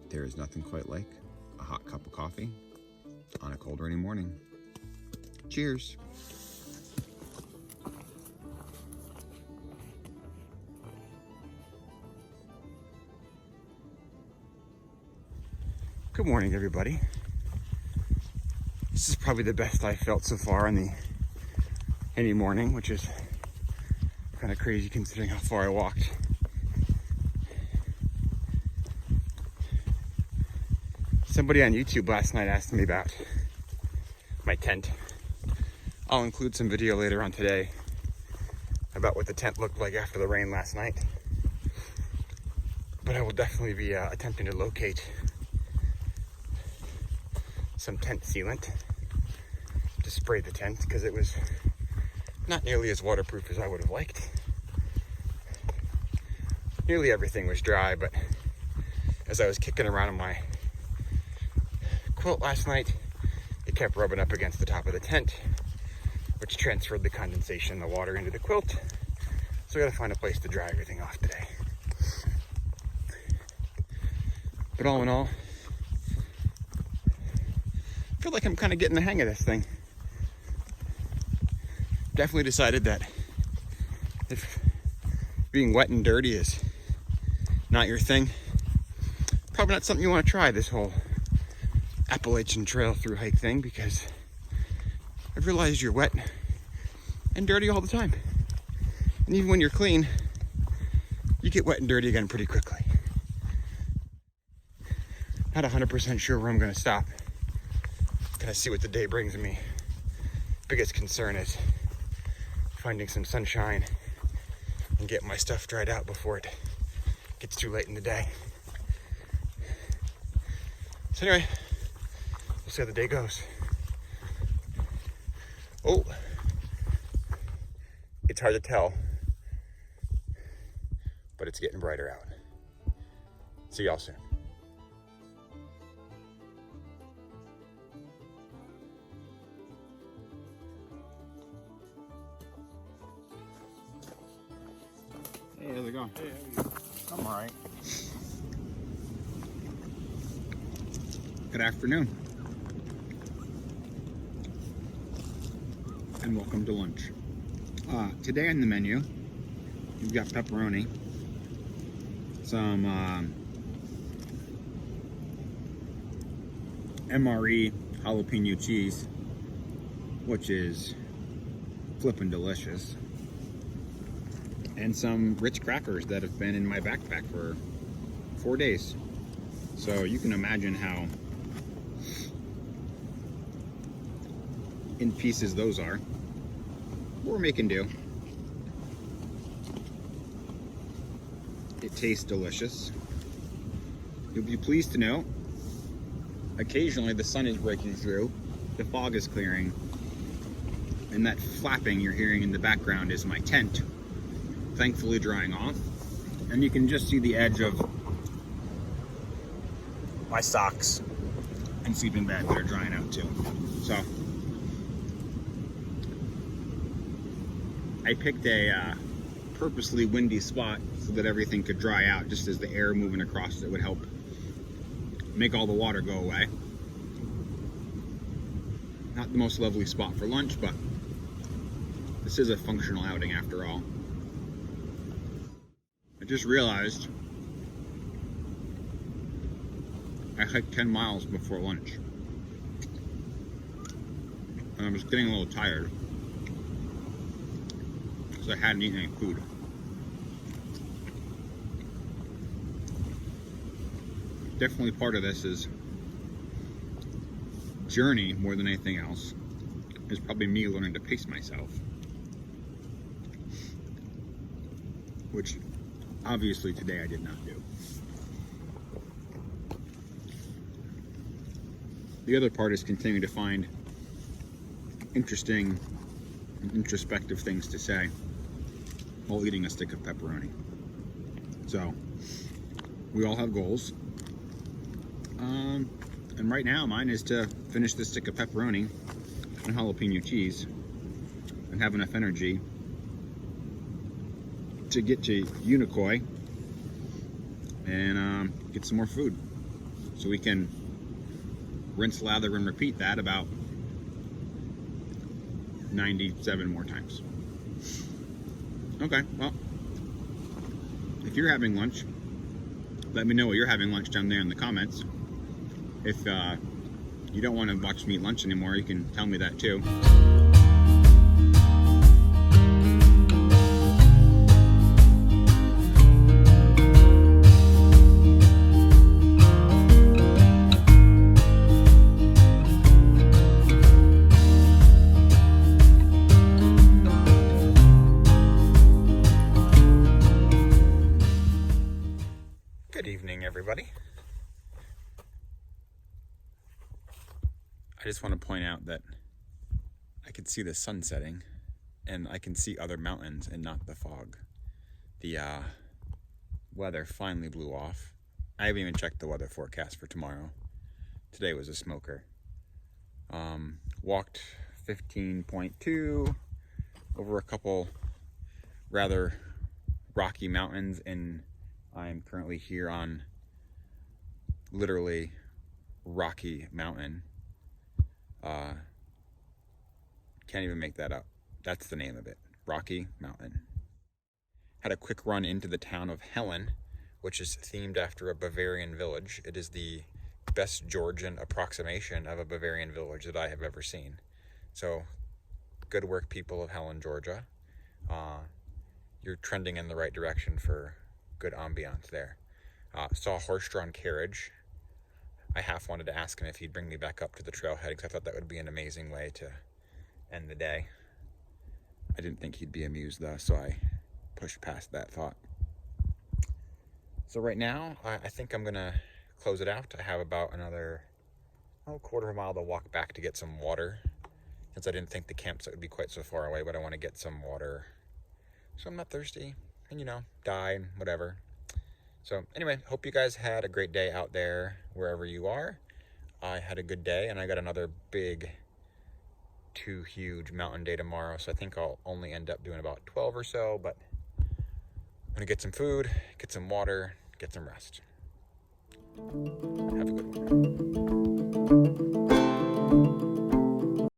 There is nothing quite like a hot cup of coffee on a cold rainy morning. Cheers. Good morning, everybody. This is probably the best I felt so far in any morning, which is kind of crazy considering how far I walked. Somebody on YouTube last night asked me about my tent. I'll include some video later on today about what the tent looked like after the rain last night. But I will definitely be attempting to locate some tent sealant to spray the tent because it was not nearly as waterproof as I would have liked. Nearly everything was dry, but as I was kicking around on my quilt last night, it kept rubbing up against the top of the tent, which transferred the condensation, the water into the quilt. So I gotta find a place to dry everything off today. But all in all, I feel like I'm kind of getting the hang of this thing. Definitely decided that if being wet and dirty is not your thing, probably not something you want to try, this whole Appalachian Trail through hike thing, because I've realized you're wet and dirty all the time. And even when you're clean, you get wet and dirty again pretty quickly. Not 100% sure where I'm going to stop. Gonna see what the day brings me. Biggest concern is finding some sunshine and get my stuff dried out before it gets too late in the day. So anyway, we'll see how the day goes. Oh, it's hard to tell, but it's getting brighter out. See y'all soon. Hey, how's it going? Hey, how are you? I'm all right. Good afternoon. And welcome to lunch. Today on the menu, we've got pepperoni, some MRE jalapeno cheese, which is flippin' delicious, and some Ritz crackers that have been in my backpack for 4 days. So you can imagine how in pieces those are. We're making do. It tastes delicious. You'll be pleased to know, occasionally the sun is breaking through, the fog is clearing, and that flapping you're hearing in the background is my tent, thankfully drying off. And you can just see the edge of my socks and sleeping bag that are drying out too. So I picked a purposely windy spot so that everything could dry out, just as the air moving across it would help make all the water go away. Not the most lovely spot for lunch, but this is a functional outing after all. I just realized I hiked 10 miles before lunch, and I was getting a little tired because I hadn't eaten any food. Definitely part of this is journey more than anything else, is probably me learning to pace myself. which obviously today I did not do. The other part is continuing to find interesting and introspective things to say while eating a stick of pepperoni. So, we all have goals. And right now, mine is to finish this stick of pepperoni and jalapeno cheese and have enough energy to get to Unicoi and get some more food. So we can rinse, lather, and repeat that about 97 more times. Okay, well, if you're having lunch, let me know what you're having lunch down there in the comments. If you don't want to watch me eat lunch anymore, you can tell me that too. Good evening, everybody. I just want to point out that I can see the sun setting and I can see other mountains and not the fog. The weather finally blew off. I haven't even checked the weather forecast for tomorrow. Today was a smoker. Walked 15.2 over a couple rather rocky mountains, and I'm currently here on literally Rocky Mountain. Can't even make that up. That's the name of it, Rocky Mountain. Had a quick run into the town of Helen, which is themed after a Bavarian village. It is the best Georgian approximation of a Bavarian village that I have ever seen. So, good work, people of Helen, Georgia. You're trending in the right direction for good ambiance there. Saw a horse-drawn carriage. I half wanted to ask him if he'd bring me back up to the trailhead, because I thought that would be an amazing way to end the day. I didn't think he'd be amused though, so I pushed past that thought. So right now, I think I'm gonna close it out. I have about another quarter of a mile to walk back to get some water, since I didn't think the campsite would be quite so far away, but I want to get some water so I'm not thirsty and, die and whatever. So anyway, hope you guys had a great day out there wherever you are. I had a good day, and I got another big 2 huge mountain day tomorrow, so I think I'll only end up doing about 12 or so, but I'm gonna get some food, get some water, get some rest. Have a good one.